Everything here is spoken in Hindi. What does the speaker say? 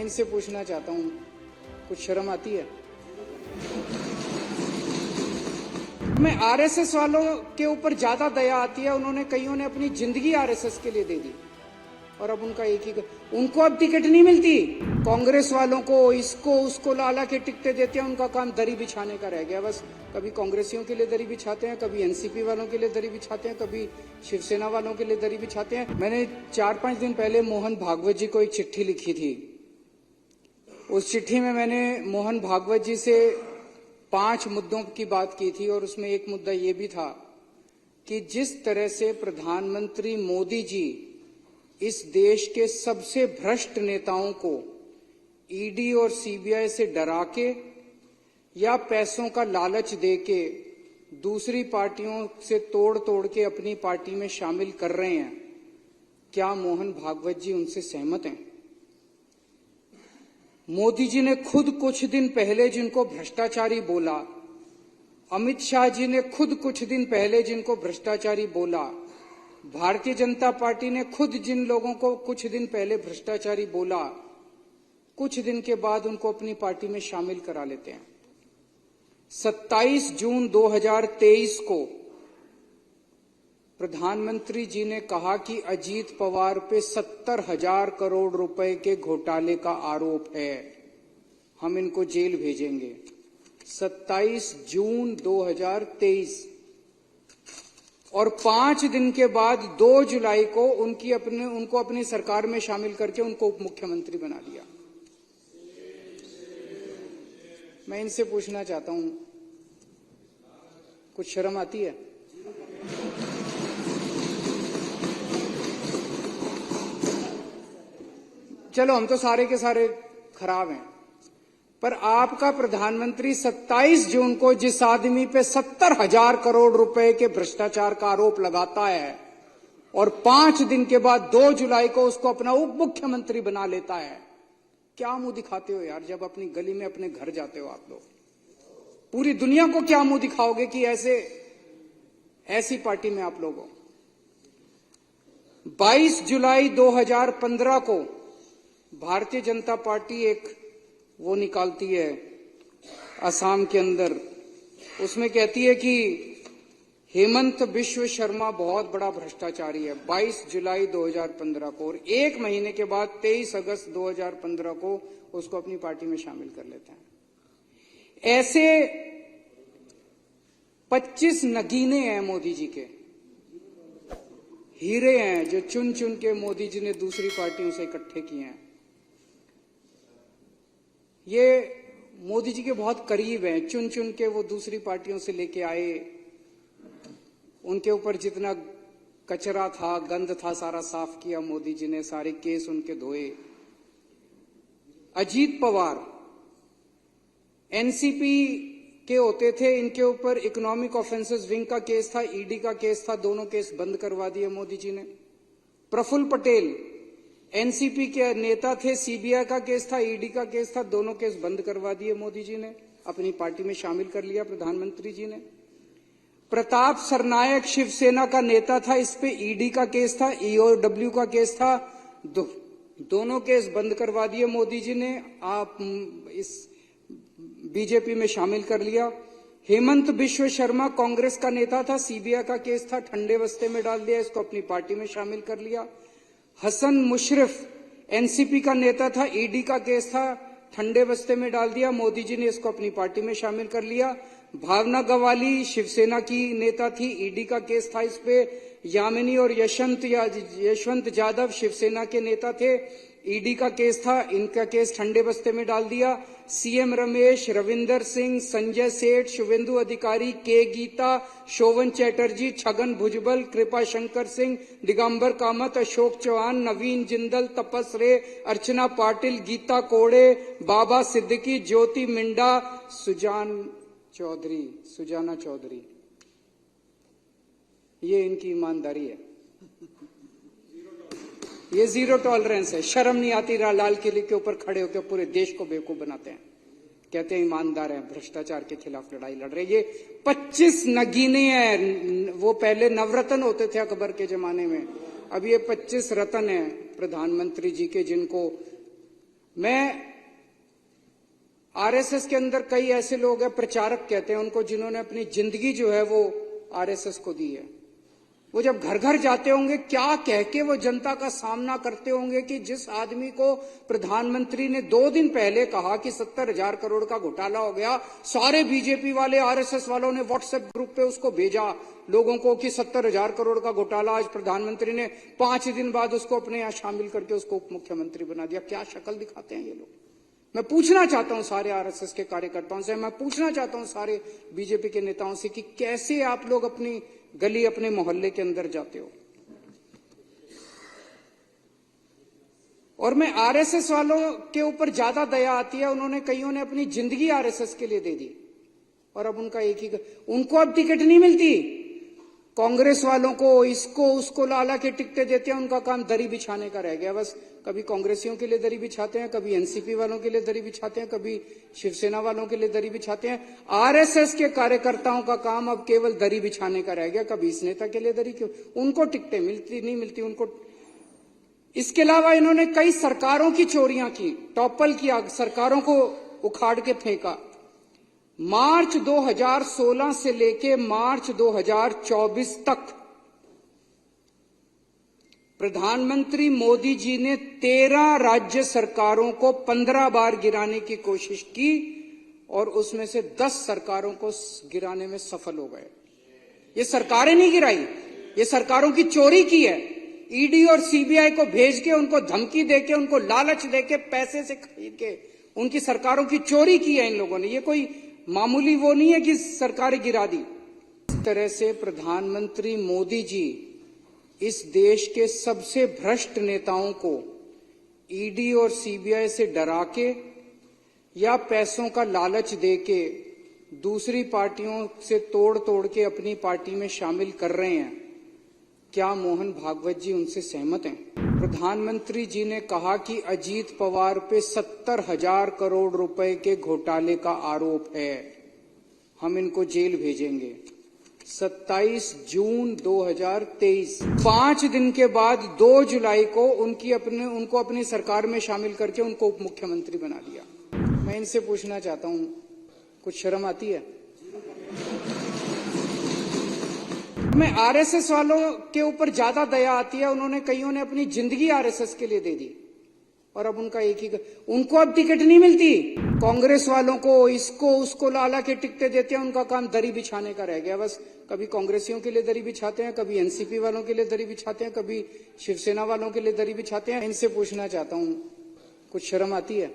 मैं इनसे पूछना चाहता हूं, कुछ शर्म आती है? मैं आरएसएस वालों के ऊपर ज्यादा दया आती है। उन्होंने कईयों ने अपनी जिंदगी आरएसएस के लिए दे दी और अब उनका एक ही, उनको अब टिकट नहीं मिलती। कांग्रेस वालों को इसको उसको लाला के टिकटें देते हैं। उनका काम दरी बिछाने का रह गया बस। कभी कांग्रेसियों के लिए दरी बिछाते हैं, कभी एनसीपी वालों के लिए दरी बिछाते हैं, कभी शिवसेना वालों के लिए दरी बिछाते हैं। मैंने 4-5 दिन पहले मोहन भागवत जी को एक चिट्ठी लिखी थी। उस चिट्ठी में मैंने मोहन भागवत जी से 5 मुद्दों की बात की थी और उसमें एक मुद्दा ये भी था कि जिस तरह से प्रधानमंत्री मोदी जी इस देश के सबसे भ्रष्ट नेताओं को ईडी और सीबीआई से डरा के या पैसों का लालच देके दूसरी पार्टियों से तोड़ के अपनी पार्टी में शामिल कर रहे हैं, क्या मोहन भागवत जी उनसे सहमत हैं? मोदी जी ने खुद कुछ दिन पहले जिनको भ्रष्टाचारी बोला, अमित शाह जी ने खुद कुछ दिन पहले जिनको भ्रष्टाचारी बोला, भारतीय जनता पार्टी ने खुद जिन लोगों को कुछ दिन पहले भ्रष्टाचारी बोला, कुछ दिन के बाद उनको अपनी पार्टी में शामिल करा लेते हैं। 27 जून 2023 को प्रधानमंत्री जी ने कहा कि अजीत पवार पे 70,000 करोड़ रुपए के घोटाले का आरोप है, हम इनको जेल भेजेंगे। 27 जून 2023 और 5 दिन के बाद 2 जुलाई को उनको अपनी सरकार में शामिल करके उनको उप मुख्यमंत्री बना दिया। मैं इनसे पूछना चाहता हूं, कुछ शर्म आती है? चलो हम तो सारे के सारे खराब हैं, पर आपका प्रधानमंत्री 27 जून को जिस आदमी पे 70,000 करोड़ रुपए के भ्रष्टाचार का आरोप लगाता है और 5 दिन के बाद 2 जुलाई को उसको अपना उप मुख्यमंत्री बना लेता है, क्या मुंह दिखाते हो यार? जब अपनी गली में अपने घर जाते हो आप लोग, पूरी दुनिया को क्या मुंह दिखाओगे कि ऐसी पार्टी में आप लोग हो? 22 जुलाई 2015 को भारतीय जनता पार्टी एक वो निकालती है असम के अंदर, उसमें कहती है कि हेमंत बिश्व शर्मा बहुत बड़ा भ्रष्टाचारी है। 22 जुलाई 2015 को, और 1 महीने के बाद 23 अगस्त 2015 को उसको अपनी पार्टी में शामिल कर लेते हैं। ऐसे 25 नगीने हैं मोदी जी के, हीरे हैं जो चुन चुन के मोदी जी ने दूसरी पार्टियों से इकट्ठे किए हैं। ये मोदी जी के बहुत करीब हैं, चुन चुन के वो दूसरी पार्टियों से लेके आए। उनके ऊपर जितना कचरा था, गंद था, सारा साफ किया मोदी जी ने, सारे केस उनके धोए। अजीत पवार एनसीपी के होते थे, इनके ऊपर इकोनॉमिक ऑफेंसेस विंग का केस था, ईडी का केस था, दोनों केस बंद करवा दिए मोदी जी ने। प्रफुल्ल पटेल एनसीपी के नेता थे, सीबीआई का केस था, ईडी का केस था, दोनों केस बंद करवा दिए मोदी जी ने, अपनी पार्टी में शामिल कर लिया प्रधानमंत्री जी ने। प्रताप सरनायक शिवसेना का नेता था, इस पे ईडी का केस था, ईओडब्ल्यू का केस था, दोनों केस बंद करवा दिए मोदी जी ने, आप इस बीजेपी में शामिल कर लिया। हेमंत बिश्व शर्मा कांग्रेस का नेता था, सीबीआई का केस था, ठंडे बस्ते में डाल दिया, इसको अपनी पार्टी में शामिल कर लिया। हसन मुशर्रफ एनसीपी का नेता था, ईडी का केस था, ठंडे बस्ते में डाल दिया, मोदी जी ने इसको अपनी पार्टी में शामिल कर लिया। भावना गवाली शिवसेना की नेता थी, ईडी का केस था इस पे। यामिनी और यशवंत जाधव शिवसेना के नेता थे, ईडी का केस था, इनका केस ठंडे बस्ते में डाल दिया। सीएम रमेश, रविंदर सिंह, संजय सेठ, शुभेंदु अधिकारी, के गीता, शोभन चैटर्जी, छगन भुजबल, कृपा शंकर सिंह, दिगंबर कामत, अशोक चौहान, नवीन जिंदल, तपस रे, अर्चना पाटिल, गीता कोड़े, बाबा सिद्दीकी, ज्योति मिंडा, सुजाना चौधरी, ये इनकी ईमानदारी है। ये जीरो टॉलरेंस है। शर्म नहीं आती? लाल किले के ऊपर खड़े होकर पूरे देश को बेवकूफ बनाते हैं, कहते हैं ईमानदार हैं, भ्रष्टाचार के खिलाफ लड़ाई लड़ रहे। ये 25 नगीने हैं। वो पहले नवरत्न होते थे अकबर के जमाने में, अब ये 25 रत्न हैं प्रधानमंत्री जी के, जिनको मैं आरएसएस के अंदर कई ऐसे लोग हैं, प्रचारक कहते हैं उनको, जिन्होंने अपनी जिंदगी जो है वो आरएसएस को दी है। वो जब घर घर जाते होंगे, क्या कह के वो जनता का सामना करते होंगे कि जिस आदमी को प्रधानमंत्री ने 2 दिन पहले कहा कि 70,000 करोड़ का घोटाला हो गया, सारे बीजेपी वाले आरएसएस वालों ने व्हाट्सएप ग्रुप पे उसको भेजा लोगों को कि 70,000 करोड़ का घोटाला, आज प्रधानमंत्री ने 5 दिन बाद उसको अपने यहां शामिल करके उसको उप मुख्यमंत्री बना दिया। क्या शक्ल दिखाते हैं ये लोग। मैं पूछना चाहता हूं सारे आरएसएस के कार्यकर्ताओं से, मैं पूछना चाहता हूं सारे बीजेपी के नेताओं से कि कैसे आप लोग अपनी गली, अपने मोहल्ले के अंदर जाते हो। और मैं आरएसएस वालों के ऊपर ज्यादा दया आती है, उन्होंने कईयों ने अपनी जिंदगी आरएसएस के लिए दे दी और अब उनका एक ही, उनको अब टिकट नहीं मिलती। कांग्रेस वालों को इसको उसको लाला के टिकटें देते हैं, उनका काम दरी बिछाने का रह गया बस। कभी कांग्रेसियों के लिए दरी बिछाते हैं, कभी एनसीपी वालों के लिए दरी बिछाते हैं, कभी शिवसेना वालों के लिए दरी बिछाते हैं। आरएसएस के कार्यकर्ताओं का काम अब केवल दरी बिछाने का रह गया। कभी इस नेता के लिए दरी, क्यों उनको टिकटें मिलती नहीं मिलती उनको। इसके अलावा इन्होंने कई सरकारों की चोरियां की, टॉपल किया, सरकारों को उखाड़ के फेंका। मार्च 2016 से लेके मार्च 2024 तक प्रधानमंत्री मोदी जी ने 13 राज्य सरकारों को 15 बार गिराने की कोशिश की और उसमें से 10 सरकारों को गिराने में सफल हो गए। ये सरकारें नहीं गिराई, ये सरकारों की चोरी की है। ईडी और सीबीआई को भेज के, उनको धमकी देके, उनको लालच देके, पैसे से खरीद के उनकी सरकारों की चोरी की है इन लोगों ने। ये कोई मामूली वो नहीं है कि सरकारें गिरा दी। इस तरह से प्रधानमंत्री मोदी जी इस देश के सबसे भ्रष्ट नेताओं को ईडी और सीबीआई से डरा के या पैसों का लालच देके दूसरी पार्टियों से तोड़ के अपनी पार्टी में शामिल कर रहे हैं। क्या मोहन भागवत जी उनसे सहमत हैं? प्रधानमंत्री जी ने कहा कि अजीत पवार पे 70,000 करोड़ रुपए के घोटाले का आरोप है, हम इनको जेल भेजेंगे। 27 जून 2023, 5 दिन के बाद 2 जुलाई को उनको अपनी सरकार में शामिल करके उनको उप मुख्यमंत्री बना दिया। मैं इनसे पूछना चाहता हूं, कुछ शर्म आती है? मैं आरएसएस वालों के ऊपर ज्यादा दया आती है, उन्होंने कईयों ने अपनी जिंदगी आरएसएस के लिए दे दी और अब उनका एक ही, उनको अब टिकट नहीं मिलती। कांग्रेस वालों को इसको उसको लाला के टिकटें देते हैं, उनका काम दरी बिछाने का रह गया बस। कभी कांग्रेसियों के लिए दरी बिछाते हैं, कभी एनसीपी वालों के लिए दरी बिछाते हैं, कभी शिवसेना वालों के लिए दरी बिछाते हैं। इनसे पूछना चाहता हूं, कुछ शर्म आती है?